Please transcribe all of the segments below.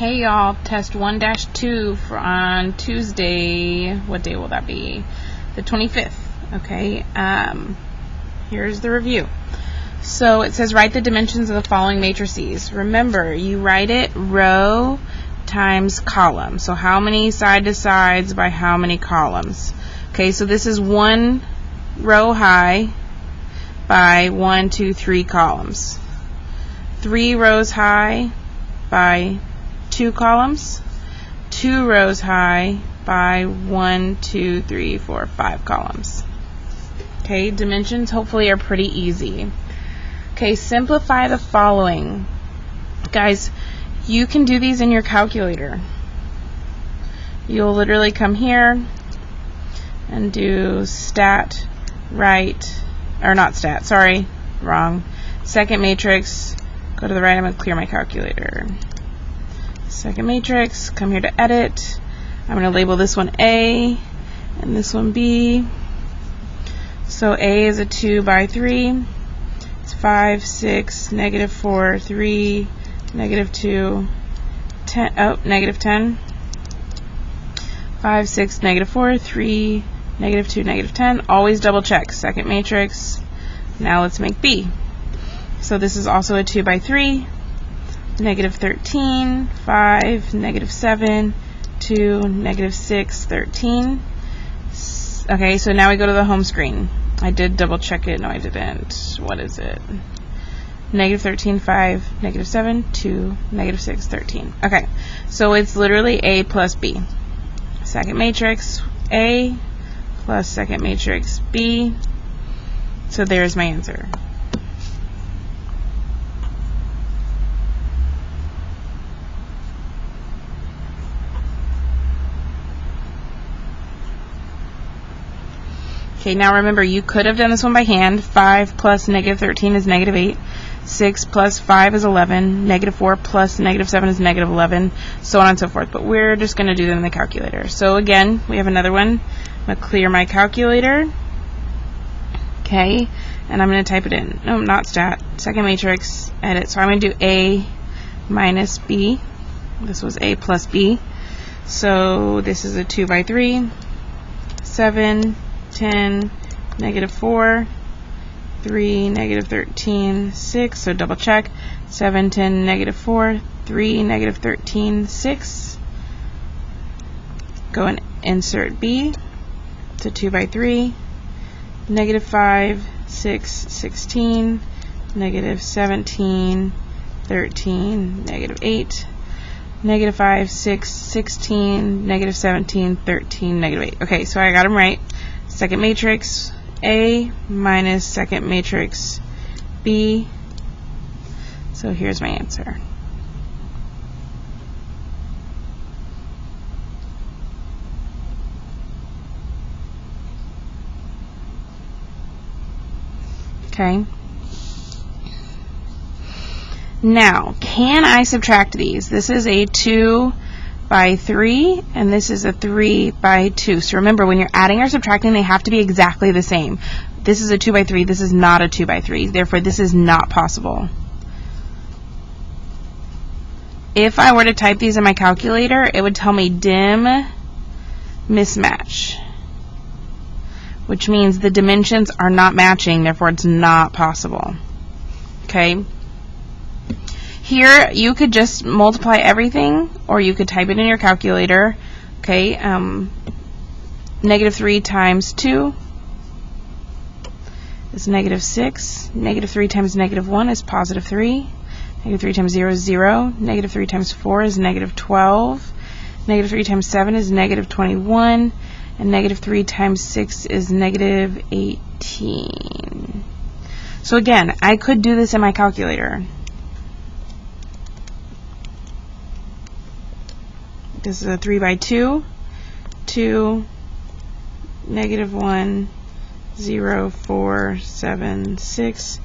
Hey y'all, test 1-2 for on Tuesday. What day will that be? The 25th. Okay, here's the review. So it says write the dimensions of the following matrices. Remember, you write it row times column. So how many side to sides by how many columns? Okay, so this is one row high by 1, 2, 3 columns. 3 rows high by 2 columns, 2 rows high by 1, 2, 3, 4, 5 columns. Okay, dimensions hopefully are pretty easy. Okay, simplify the following. Guys, you can do these in your calculator. You'll literally come here and do stat, right, or not stat, sorry, wrong. Second matrix, go to the right, I'm going to clear my calculator. Second matrix, come here to edit. I'm going to label this one A and this one B. So A is a 2 by 3. It's 5, 6, negative 4, 3, negative 2, 10, oh, negative 10. 5, 6, negative 4, 3, negative 2, negative 10. Always double check. Second matrix. Now let's make B. So this is also a 2 by 3. Negative 13, 5, negative 7, 2, negative 6, 13. Okay, so now we go to the home screen. I did double check it. No, I didn't. What is it? Negative 13, 5, negative 7, 2, negative 6, 13. Okay, so it's literally A plus B. Second matrix, A plus second matrix, B. So there's my answer. Okay, now remember, you could have done this one by hand. 5 plus negative 13 is negative 8. 6 plus 5 is 11. Negative 4 plus negative 7 is negative 11. So on and so forth. But we're just going to do them in the calculator. So again, we have another one. I'm going to clear my calculator. Okay, and I'm going to type it in. No, not stat. Second matrix, edit. So I'm going to do A minus B. This was A plus B. So this is a 2 by 3. 7, 10, negative 4, 3, negative 13, 6, so double check, 7, 10, negative 4, 3, negative 13, 6, go and insert B, it's a 2 by 3, negative 5, 6, 16, negative 17, 13, negative 8, negative 5, 6, 16, negative 17, 13, negative 8. Okay, so I got them right. Second matrix, A minus second matrix, B. So here's my answer. Okay. Now, can I subtract these? This is a 2 by 3, and this is a 3 by 2. So remember, when you're adding or subtracting, they have to be exactly the same. This is a 2 by 3. This is not a 2 by 3. Therefore, this is not possible. If I were to type these in my calculator, it would tell me dim mismatch, which means the dimensions are not matching. Therefore, it's not possible. Okay? Here, you could just multiply everything, or you could type it in your calculator. Okay, negative 3 times 2 is negative 6. Negative 3 times negative 1 is positive 3. Negative 3 times 0 is 0. Negative 3 times 4 is negative 12. Negative 3 times 7 is negative 21. And negative 3 times 6 is negative 18. So again, I could do this in my calculator. This is a 3 by 2, 2, negative 1, 0, 4, 7, 6,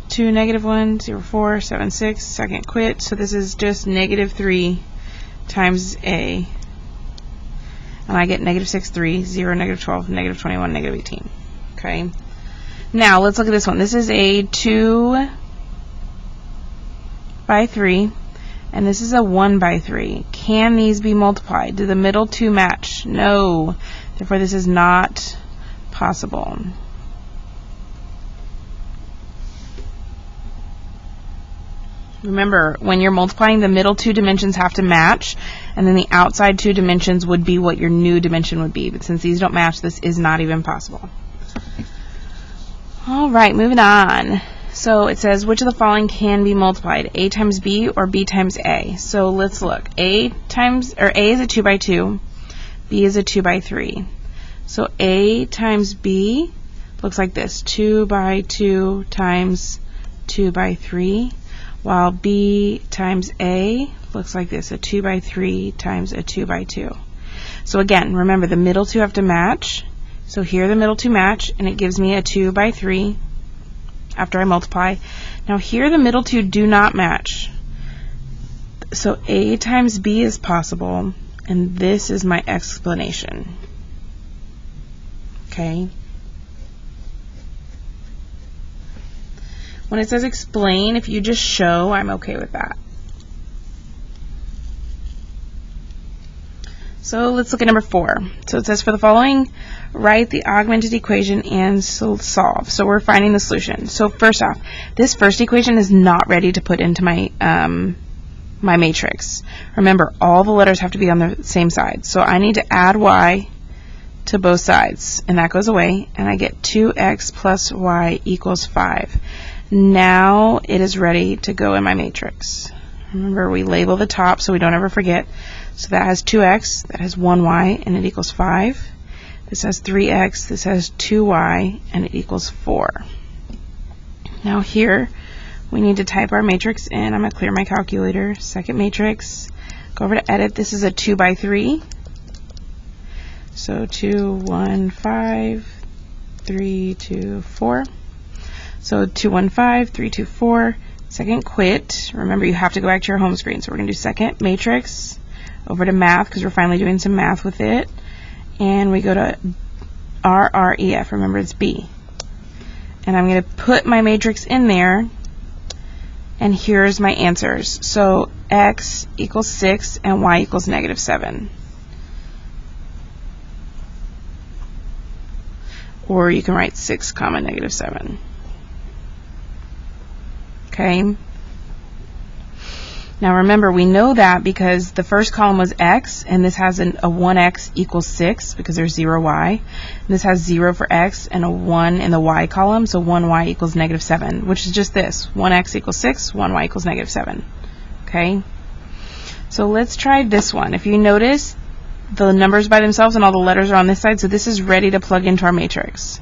2, negative 1, 0, 4, 7, 6, second quit. So this is just negative 3 times A. And I get negative 6, 3, 0, negative 12, negative 21, negative 18. Okay. Now let's look at this one. This is a 2 by 3. and this is a 1 by 3. Can these be multiplied? Do the middle two match? No. Therefore, this is not possible. Remember, when you're multiplying, the middle two dimensions have to match, and then the outside two dimensions would be what your new dimension would be. But since these don't match, this is not even possible. All right, moving on. So it says, which of the following can be multiplied? A times B or B times A? So let's look. A is a 2 by 2. B is a 2 by 3. So A times B looks like this. 2 by 2 times 2 by 3. While B times A looks like this. A 2 by 3 times a 2 by 2. So again, remember the middle two have to match. So here the middle two match, and it gives me a 2 by 3 after I multiply. Now here the middle two do not match. So A times B is possible, and this is my explanation. Okay? When it says explain, if you just show, I'm okay with that. So let's look at number 4. So it says, for the following, write the augmented equation and solve. So we're finding the solution. So first off, this first equation is not ready to put into my my matrix. Remember, all the letters have to be on the same side. So I need to add y to both sides, and that goes away, and I get 2x plus y equals 5. Now it is ready to go in my matrix. Remember, we label the top so we don't ever forget. So that has 2x, that has 1y, and it equals 5. This has 3x, this has 2y, and it equals 4. Now here, we need to type our matrix in. I'm going to clear my calculator. Second matrix. Go over to edit. This is a 2 by 3. So 2, 1, 5, 3, 2, 4. So 2, 1, 5, 3, 2, 4. Second quit. Remember, you have to go back to your home screen. So we're going to do second matrix. Over to math, because we're finally doing some math with it. And we go to RREF. Remember, it's B. And I'm going to put my matrix in there. And here's my answers. So x equals 6 and y equals negative 7. Or you can write 6 comma negative 7. Okay? Now remember, we know that because the first column was x, and this has a 1x equals 6 because there's 0y. And this has 0 for x and a 1 in the y column, so 1y equals negative 7, which is just this. 1x equals 6, 1y equals negative 7. Okay? So let's try this one. If you notice, the numbers by themselves and all the letters are on this side, so this is ready to plug into our matrix.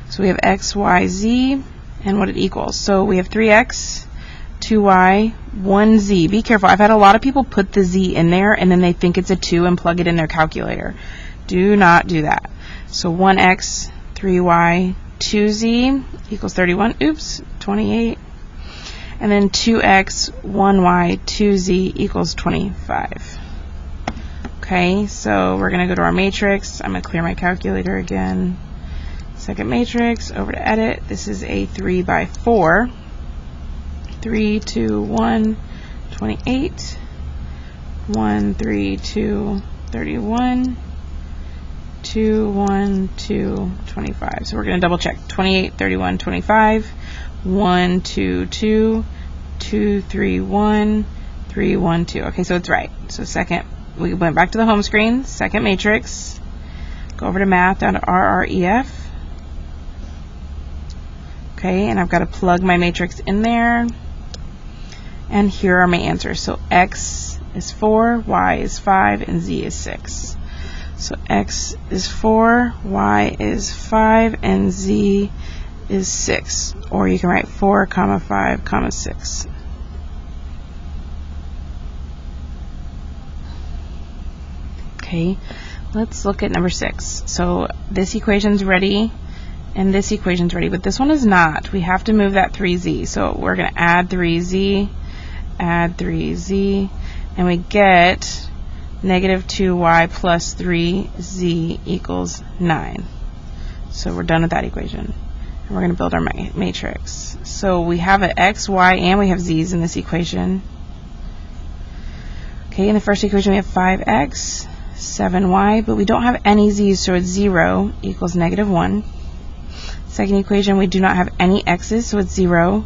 So we have x, y, z, and what it equals. So we have 3x, 2y, 1z. Be careful. I've had a lot of people put the z in there and then they think it's a 2 and plug it in their calculator. Do not do that. So 1x, 3y, 2z equals 31. Oops, 28. And then 2x, 1y, 2z equals 25. Okay, so we're going to go to our matrix. I'm going to clear my calculator again. Second matrix, over to edit. This is a 3 by 4. 3, 2, 1, 28. 1, 3, 2, 31. 2, 1, 2, 25. So we're going to double check. 28, 31, 25. 1, 2, 2. 2, 3, 1. 3, 1, 2. Okay, so it's right. So second, we went back to the home screen. Second matrix. Go over to math, down to RREF. Okay, and I've got to plug my matrix in there. And here are my answers. So x is 4, y is 5, and z is 6. So x is 4, y is 5, and z is 6. Or you can write 4, 5, 6. Okay, let's look at number 6. So this equation's ready. And this equation's ready, but this one is not. We have to move that 3z. So we're going to add 3z, and we get negative 2y plus 3z equals 9. So we're done with that equation. And we're going to build our matrix. So we have an x, y, and we have z's in this equation. Okay, in the first equation we have 5x, 7y, but we don't have any z's, so it's 0 equals -1. Second equation, we do not have any x's, so it's 0,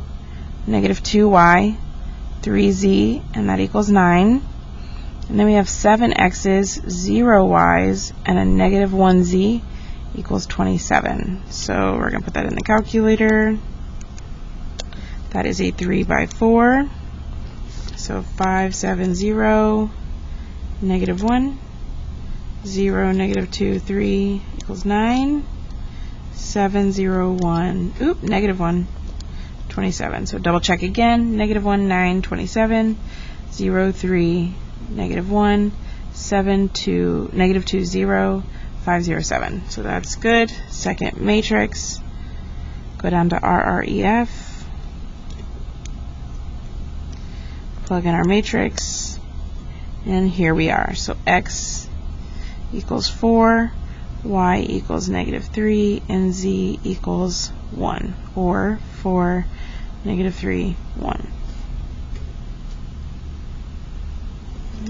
-2y, 3z, and that equals 9. And then we have 7 x's, 0 y's, and a -1z equals 27. So we're going to put that in the calculator. That is a 3 by 4. So 570, -1, 0, -2, 3 equals 9. 701, -1, 27. So double check again. -1, 9, 27. 0, 3, -1, 7, 2, -2, 0, 507. So that's good. Second matrix. Go down to RREF. Plug in our matrix. And here we are. So x equals 4. Y equals -3, and z equals 1, or 4, -3, 1.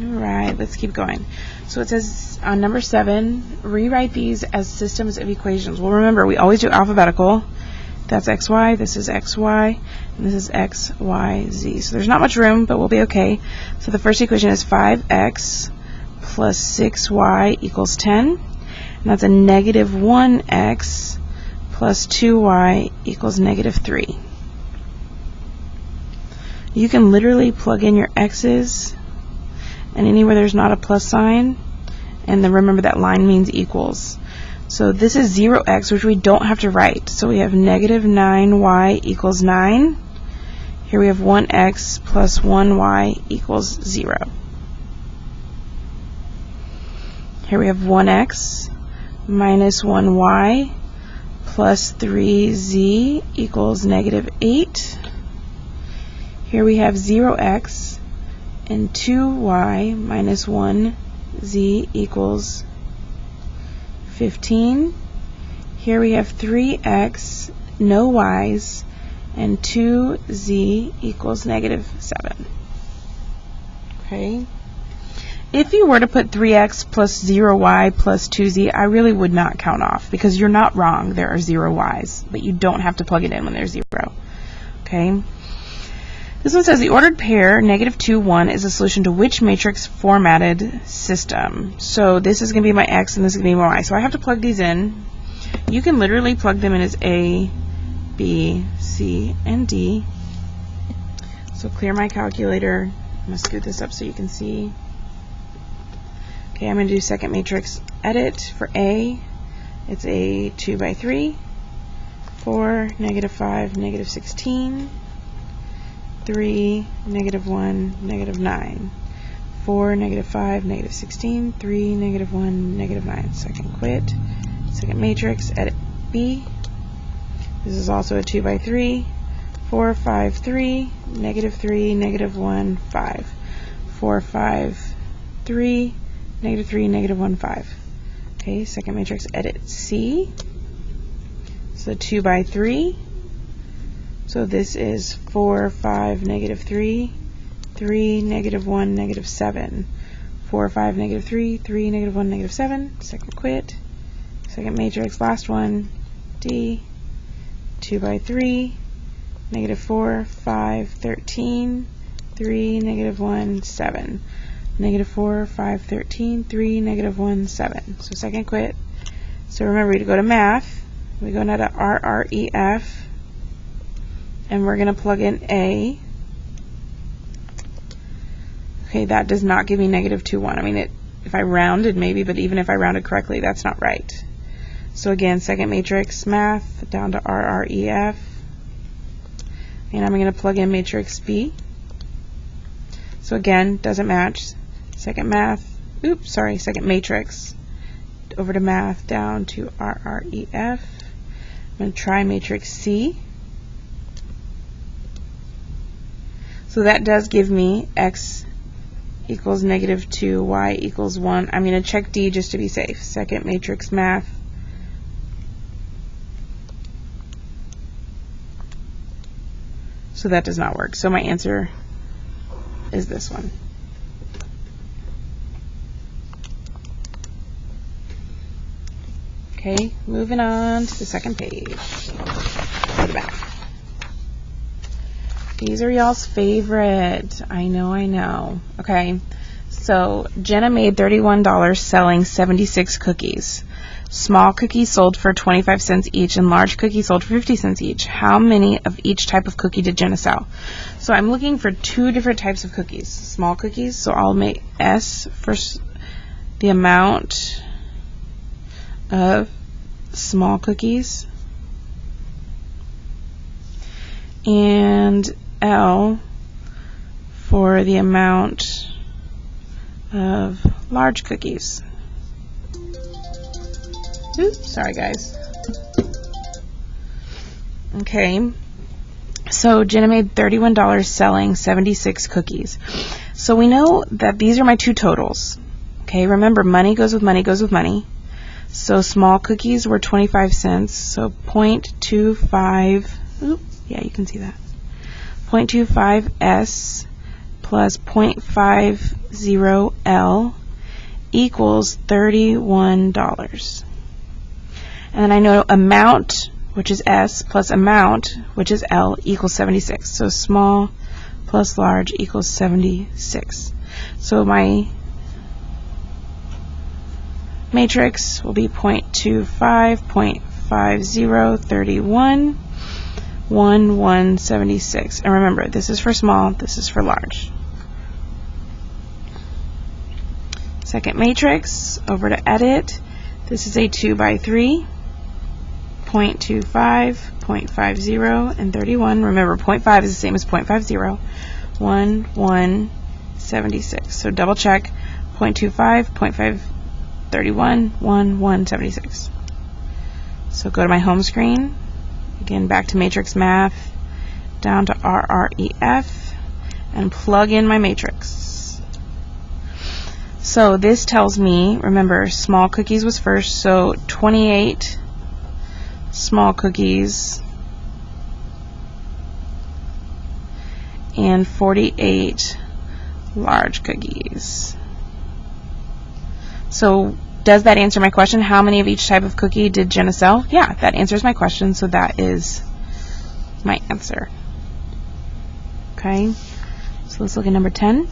Alright, let's keep going. So it says on number 7, rewrite these as systems of equations. Well, remember, we always do alphabetical. That's xy, this is xy, and this is x, y, z. So there's not much room, but we'll be okay. So the first equation is 5x plus 6y equals 10. And that's a -1x plus 2y equals -3. You can literally plug in your x's and anywhere there's not a plus sign, and then remember that line means equals. So this is 0x, which we don't have to write. So we have -9y equals 9. Here we have 1x plus 1y equals 0. Here we have 1x minus 1y plus 3z equals -8. Here we have 0x and 2y minus 1z equals 15. Here we have 3x, no y's, and 2z equals -7. Okay. If you were to put 3x plus 0y plus 2z, I really would not count off, because you're not wrong. There are 0 y's, but you don't have to plug it in when there's 0. Okay. This one says the ordered pair -2, 1 is a solution to which matrix formatted system? So this is going to be my x and this is going to be my y. So I have to plug these in. You can literally plug them in as A, B, C, and D. So clear my calculator. I'm going to scoot this up so you can see. Okay, I'm going to do second matrix edit. For A, it's a 2 by 3, 4, -5, -16, 3, -1, -9, 4, -5, -16, 3, -1, -9. Second quit. Second matrix, edit B. This is also a 2 by 3, 4, 5, 3, -3, -1, 5, 4, 5, 3, -3, -1, 5. Okay, second matrix, edit C. So 2 by 3. So this is 4, 5, -3, 3, -1, -7. 4, 5, -3, 3, -1, -7. Second quit. Second matrix, last one, D. 2 by 3, -4, 5, 13, 3, -1, 7. -4, 5, 13, 3, -1, 7. So second quit. So remember, we go to math. We go now to RREF. And we're going to plug in A. Okay, that does not give me -2, 1. I mean, if I rounded maybe, but even if I rounded correctly, that's not right. So again, second matrix, math, down to RREF. And I'm going to plug in matrix B. So again, doesn't match. Second second matrix. Over to math, down to RREF. I'm going to try matrix C. So that does give me x equals -2, y equals 1. I'm going to check D just to be safe. Second matrix, math. So that does not work. So my answer is this one. Okay, moving on to the second page. Go to the back. These are y'all's favorite. I know. Okay, so Jenna made $31 selling 76 cookies. Small cookies sold for 25 cents each and large cookies sold for 50 cents each. How many of each type of cookie did Jenna sell? So I'm looking for two different types of cookies. Small cookies, so I'll make S for the amount of small cookies, and L for the amount of large cookies. Oops, sorry guys. Okay, so Jenna made $31 selling 76 cookies. So we know that these are my two totals. Okay, remember money goes with money goes with money. So small cookies were 25 cents, so 0.25, yeah, you can see that. 0.25 S plus 0.50 L equals $31. And then I know amount, which is S, plus amount, which is L, equals 76. So small plus large equals 76. So my matrix will be 0.25, 0.50, 31, 1, 1, 76. And remember, this is for small, this is for large. Second matrix, over to edit. This is a 2 by 3, 0.25, 0.50, and 31. Remember, 0.5 is the same as 0.50. 1, 1, 76. So double check, 0.25, 0.5, 31, 1, 1, 76. So go to my home screen. Again, back to matrix math, down to RREF, and plug in my matrix. So this tells me, remember, small cookies was first, so 28 small cookies and 48 large cookies. So does that answer my question? How many of each type of cookie did Jenna sell? Yeah, that answers my question, so that is my answer. Okay, so let's look at number 10.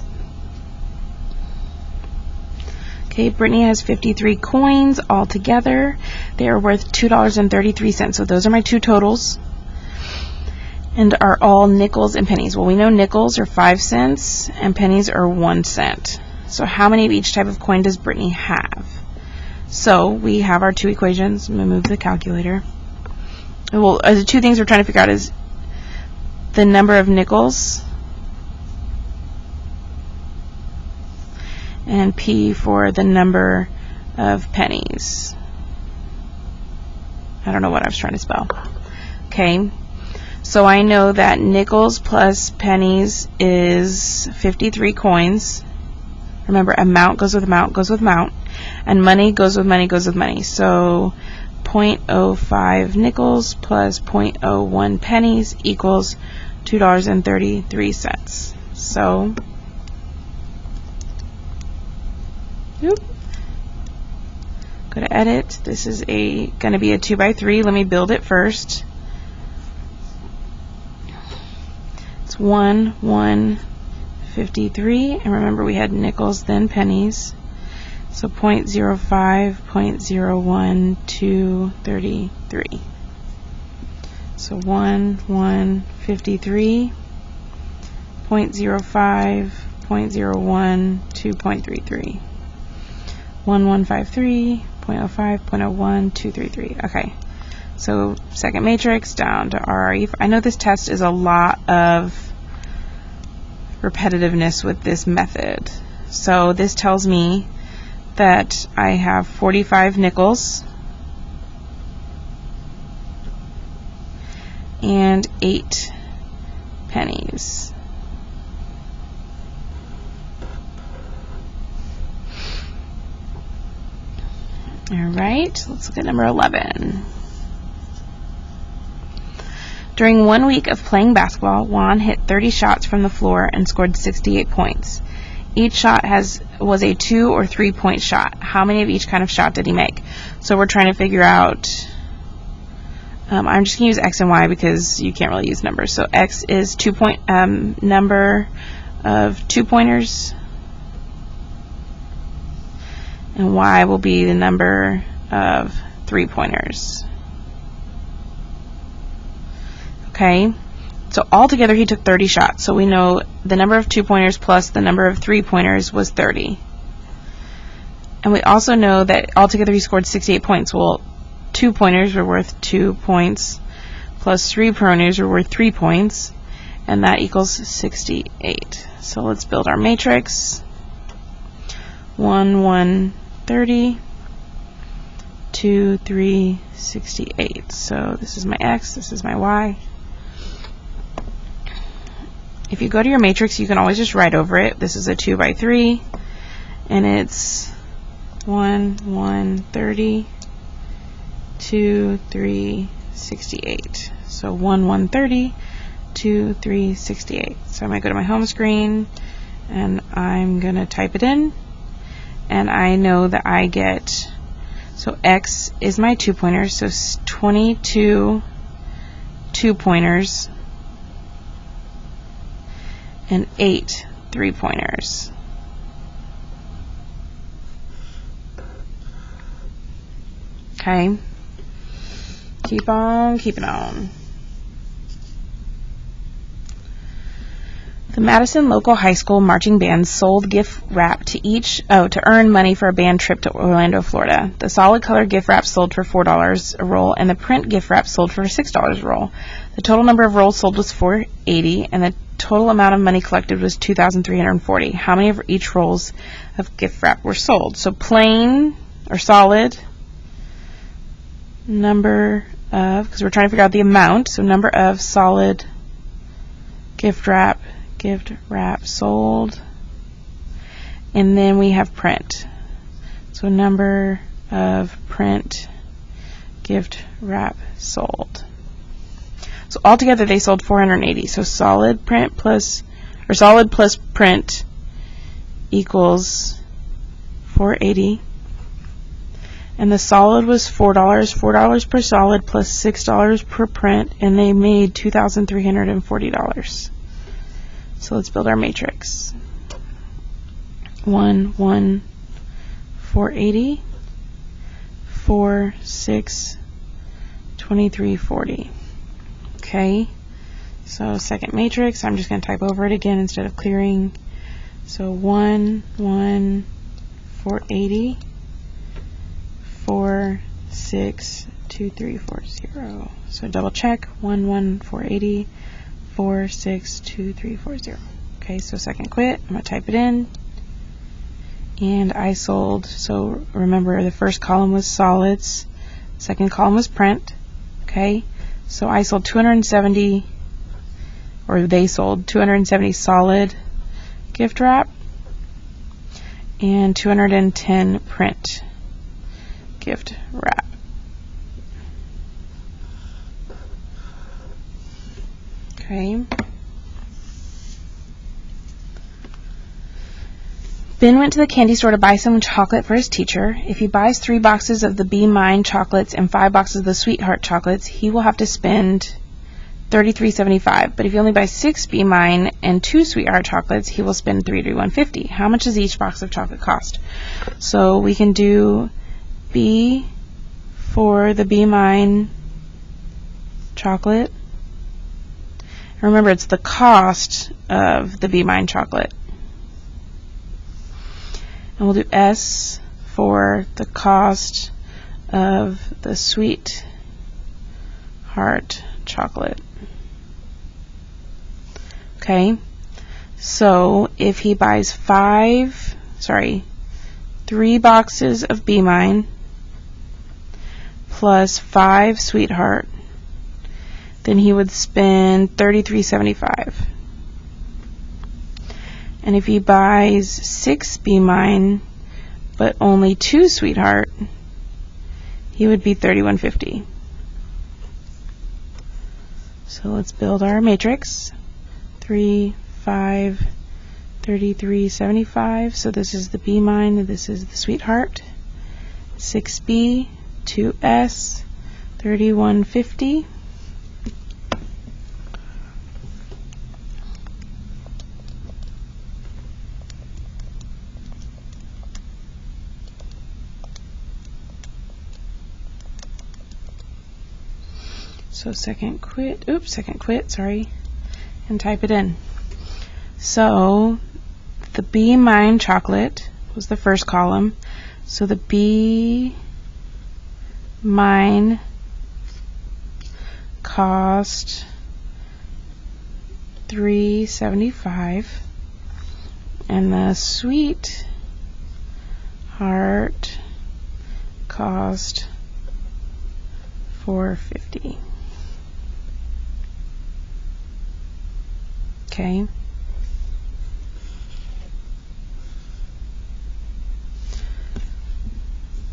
Okay, Brittany has 53 coins all together. They are worth $2.33. So those are my two totals, and are all nickels and pennies. Well, we know nickels are 5 cents and pennies are 1 cent. So how many of each type of coin does Brittany have? So we have our two equations. I'm going to move the calculator. Well, the two things we're trying to figure out is the number of nickels and P for the number of pennies. I don't know what I was trying to spell. Okay, so I know that nickels plus pennies is 53 coins. Remember, amount goes with amount goes with amount, and money goes with money goes with money. So 0.05 nickels plus 0.01 pennies equals $2.33. So go to edit. This is going to be a 2 by 3. Let me build it first. It's 1, 1, 53. And remember, we had nickels, then pennies. So 0.05, 0.01, 233. So 1, 1, 53, 0.05, 0.01, 2.33. 1153, 0.05, 0.01, 233. Okay, so second matrix down to RRE. I know this test is a lot of repetitiveness with this method. So this tells me that I have 45 nickels and 8 pennies. All right, let's look at number 11. During 1 week of playing basketball, Juan hit 30 shots from the floor and scored 68 points. Each shot was a 2 or 3 point shot. How many of each kind of shot did he make? So we're trying to figure out, I'm just going to use X and Y because you can't really use numbers. So X is number of 2-pointers, and Y will be the number of 3-pointers. Okay, so altogether he took 30 shots. So we know the number of 2-pointers plus the number of 3-pointers was 30. And we also know that altogether he scored 68 points. Well, 2-pointers were worth 2 points plus 3-pointers were worth 3 points, and that equals 68. So let's build our matrix. 1, 1, 30, 2, 3, 68. So this is my X, this is my Y. If you go to your matrix, you can always just write over it. This is a 2 by 3, and it's 1, 1, 30, 2, 3, 68. So 1, 1, 30, 2, 3, 68. So I'm going to go to my home screen, and I'm going to type it in, and I know that I get, so X is my 2-pointer, so 22 2-pointers and 8 3-pointers. Okay, keep on keeping on. The Madison local high school marching band sold gift wrap to earn money for a band trip to Orlando, Florida. The solid color gift wrap sold for $4 a roll, and the print gift wrap sold for $6 a roll. The total number of rolls sold was 480, and the total amount of money collected was $2,340. How many of each rolls of gift wrap were sold? So plain or solid number of, because we're trying to figure out the amount, so number of solid gift wrap sold, and then we have print, so number of print gift wrap sold. So altogether they sold 480. So solid plus print equals 480, and the solid was $4 per solid plus $6 per print, and they made $2,340. So let's build our matrix. 1, 1, 480, 4, 6, 23, 40. Okay, so second matrix, I'm just going to type over it again instead of clearing. So 1, 1, 480, 4, 6, 2, 3, 4, 0. So double check, 1, 1, 480, 4, 6, 2, 3, 4, 0. Okay, so second quit, I'm going to type it in, and I sold, so remember the first column was solids, second column was print. Okay, so I sold 270, or they sold 270 solid gift wrap and 210 print gift wrap. Okay. Ben went to the candy store to buy some chocolate for his teacher. If he buys 3 boxes of the Be Mine chocolates and 5 boxes of the Sweetheart chocolates, he will have to spend $33.75. But if he only buys 6 Be Mine and 2 Sweetheart chocolates, he will spend $31.50. How much does each box of chocolate cost? So we can do B for the Be Mine chocolate. Remember, it's the cost of the Be Mine chocolate. And we'll do S for the cost of the Sweetheart chocolate. Okay, so if he buys 3 boxes of Be Mine plus 5 Sweetheart, then he would spend $33.75. And if he buys 6 Be Mine but only 2 Sweetheart, he would be $31.50. So let's build our matrix. 3, 5, 33, 75. So this is the B mine, this is the sweetheart. 6B, 2S, 3150. So second quit, sorry, and type it in. So the B mine chocolate was the first column. So the B mine cost $3.75, and the sweetheart cost $4.50. Okay.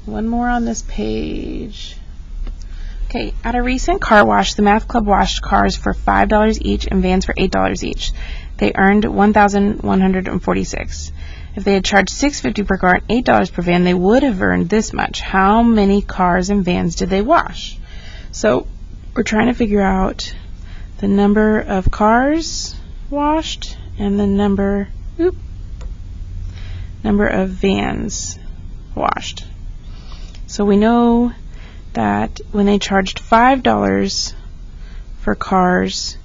One more on this page. Okay, at a recent car wash, the math club washed cars for $5 each and vans for $8 each. They earned $1,146. If they had charged $6.50 per car and $8 per van, they would have earned this much. How many cars and vans did they wash? So we're trying to figure out the number of cars washed and the number of vans washed. So we know that when they charged $5 for cars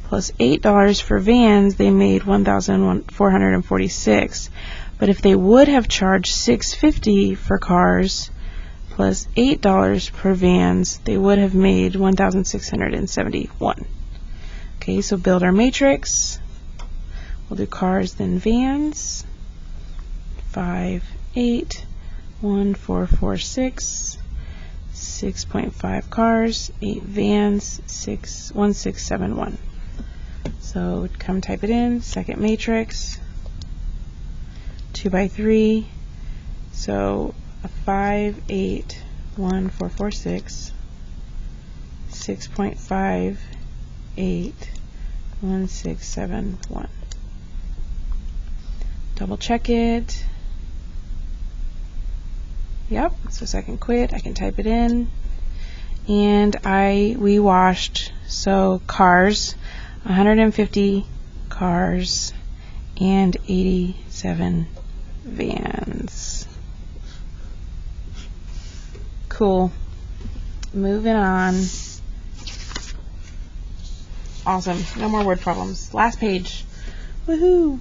plus $8 for vans, they made $1,446. But if they would have charged $6.50 for cars plus $8 per vans, they would have made $1,671. Okay, so build our matrix. We'll do cars, then vans. 5, 8, 1, 4, 4, 6. 6.5 cars, 8 vans, 1671. So come type it in. Second matrix. 2 by 3. So a 5, 8, 1, 4, 4, 6. 6.5, 8, 1, 6, 7, 1. Double check it. Yep, so second quit, I can type it in. And we washed, so cars, 150 cars and 87 vans. Cool. Moving on. Awesome. No more word problems. Last page. Woohoo!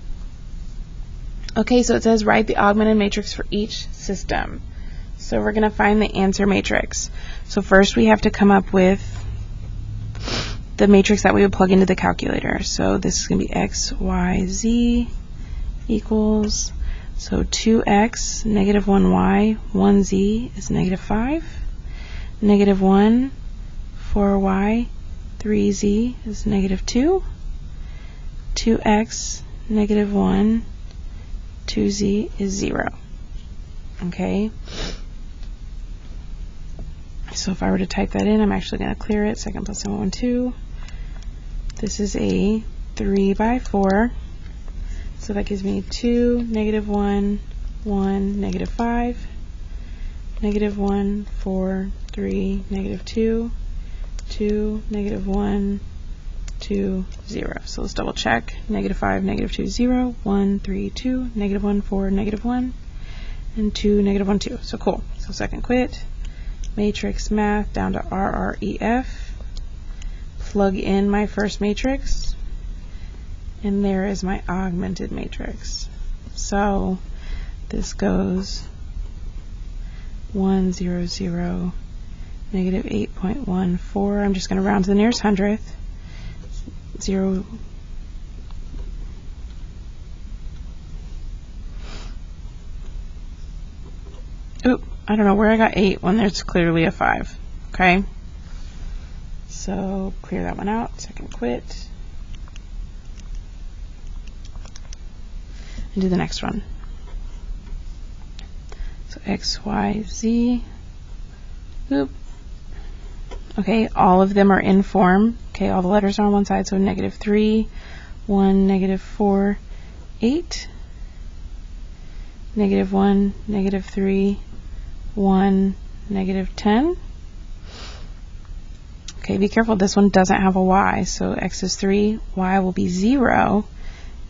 Okay, so it says write the augmented matrix for each system. So we're going to find the answer matrix. So first we have to come up with the matrix that we would plug into the calculator. So this is going to be x, y, z equals, so 2x, negative 1y, 1z is negative 5, negative 1, 4y, 3z is negative 2, 2x, negative 1, 2z is 0. Okay? So if I were to type that in, I'm actually going to clear it. Second plus 1, 1, 2. This is a 3 by 4. So that gives me 2, negative 1, 1, negative 5, negative 1, 4, 3, negative 2, 2, negative 1, 2, 0. So let's double check. Negative 5, negative 2, 0, 1, 3, 2, negative 1, 4, negative 1, and 2, negative 1, 2. So cool. So second quit. Matrix math down to RREF. Plug in my first matrix. And there is my augmented matrix. So this goes 1, 0, 0, negative 8.14. I'm just going to round to the nearest hundredth. 0. Oop, I don't know where I got 8 when there's clearly a 5. Okay? So clear that one out. Second quit. And do the next one. So x, y, z. Oop. Okay, all of them are in form. Okay, all the letters are on one side, so -3, 1, -4, 8, -1, -3, 1, -10. Okay, be careful, this one doesn't have a y, so x is 3, y will be 0,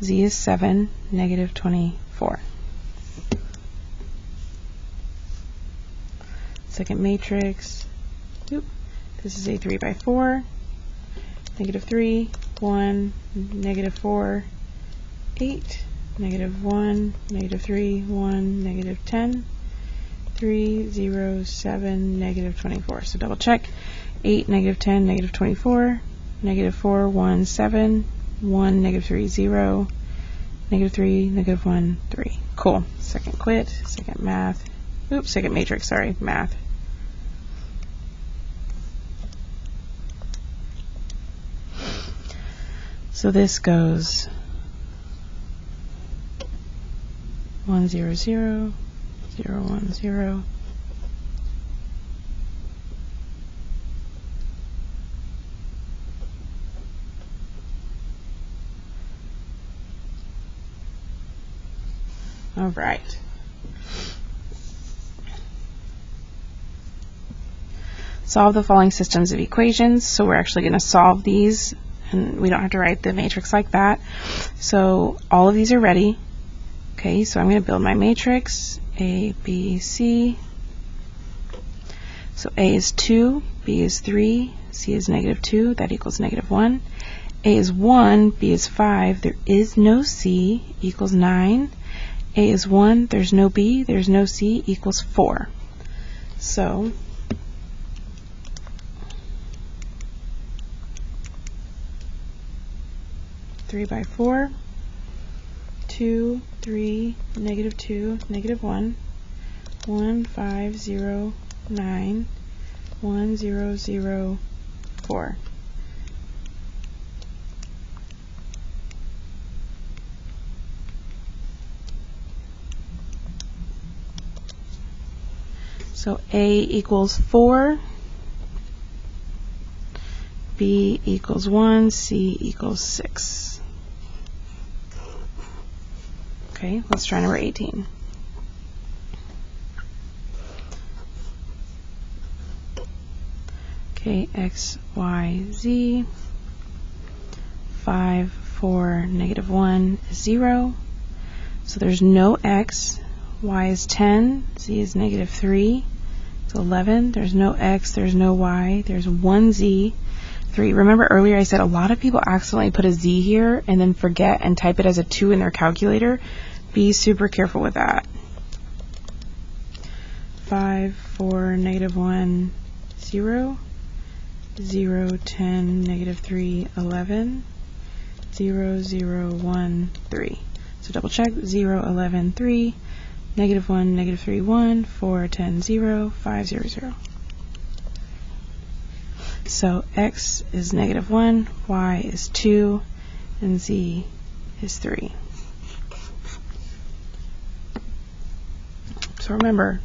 z is 7, -24. Second matrix, this is a 3 by 4, -3, 1, -4, 8, -1, -3, 1, -10, 3, 0, 7, -24. So double check. 8, -10, -24, -4, 1, 7, 1, -3, 0, -3, -1, 3. Cool. Second quit, second math. Oops, second matrix, sorry, math. So this goes 1, 0, 0, 0, 1, 0. All right. Solve the following systems of equations. So we're actually going to solve these, and we don't have to write the matrix like that. So all of these are ready. Okay, so I'm going to build my matrix, A, B, C. So A is 2, B is 3, C is -2, that equals -1. A is 1, B is 5, there is no C, equals 9. A is 1, there's no B, there's no C, equals 4. So (3 by 4), 2, 3, -2, -1, 1, 5, 0, 9, 1, 0, 0, 4. So A equals 4, B equals 1, C equals 6. Okay, let's try number 18. Okay, x, y, z, 5, 4, -1 is 0. So there's no x, y is 10, z is -3, it's 11. There's no x, there's no y, there's 1 z, 3. Remember earlier I said a lot of people accidentally put a z here and then forget and type it as a 2 in their calculator. Be super careful with that. 5, 4, -1, 0, 0, 10, -3, 11, 0, 0, 1, 3. So double check, 0, 11, 3, -1, -3, 1, 4, 10, 0, 5, 0, 0. So x is -1, y is 2, and z is 3. So remember,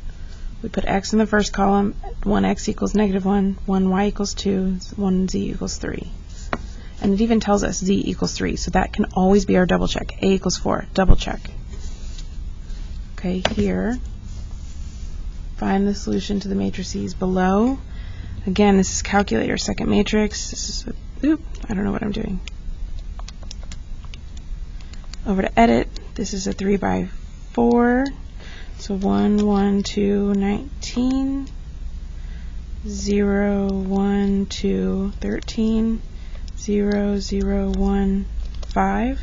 we put x in the first column, 1x equals -1, 1y equals 2, 1z equals 3. And it even tells us z equals 3, so that can always be our double check. A equals 4, double check. Okay, here, find the solution to the matrices below. Again, this is calculator, second matrix. This is I don't know what I'm doing. Over to edit, this is a 3 by 4. So 1, 1, 2, 19, 0, 1, 2, 13, 0, 0, 1, 5.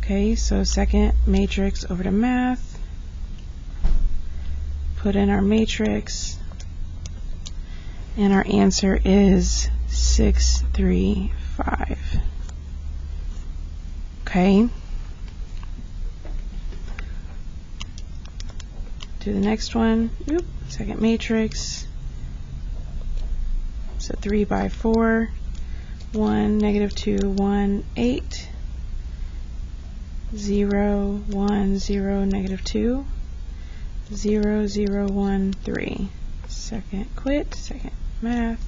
Okay, so second matrix over to math. Put in our matrix, and our answer is 6, 3, 5. Okay. Do the next one. Second matrix. So 3 by 4. 1, -2, 1, 8. 0, 1, 0, -2. 0, 0, 1, 3. Second quit. Second math.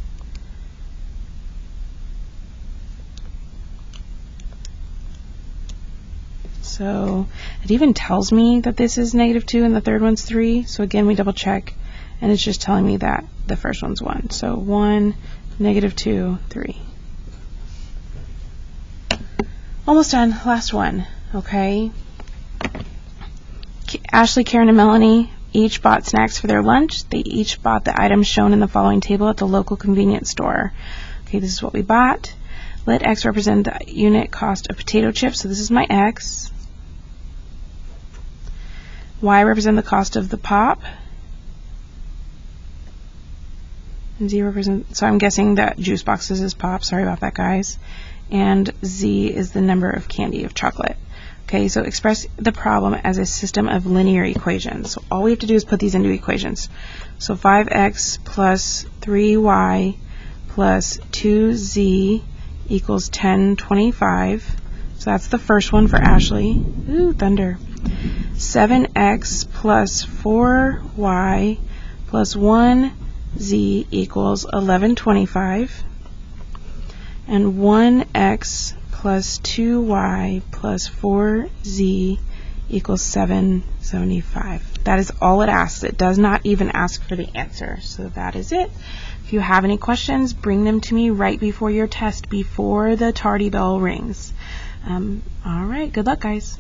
So it even tells me that this is -2 and the third one's 3. So again, we double check, and it's just telling me that the first one's 1. So 1, -2, 3. Almost done. Last one. Okay. Ashley, Karen, and Melanie each bought snacks for their lunch. They each bought the items shown in the following table at the local convenience store. Okay, this is what we bought. Let X represent the unit cost of potato chips. So this is my X. Y represent the cost of the pop. And Z represent, so I'm guessing that juice boxes is pop. Sorry about that, guys. And Z is the number of candy of chocolate. Okay, so express the problem as a system of linear equations. So all we have to do is put these into equations. So 5x plus 3y plus 2z equals 1025. So that's the first one for Ashley. Ooh, thunder. 7x plus 4y plus 1z equals 1125. And 1x plus 2y plus 4z equals 775. That is all it asks. It does not even ask for the answer. So that is it. If you have any questions, bring them to me right before your test, before the tardy bell rings. All right, good luck, guys.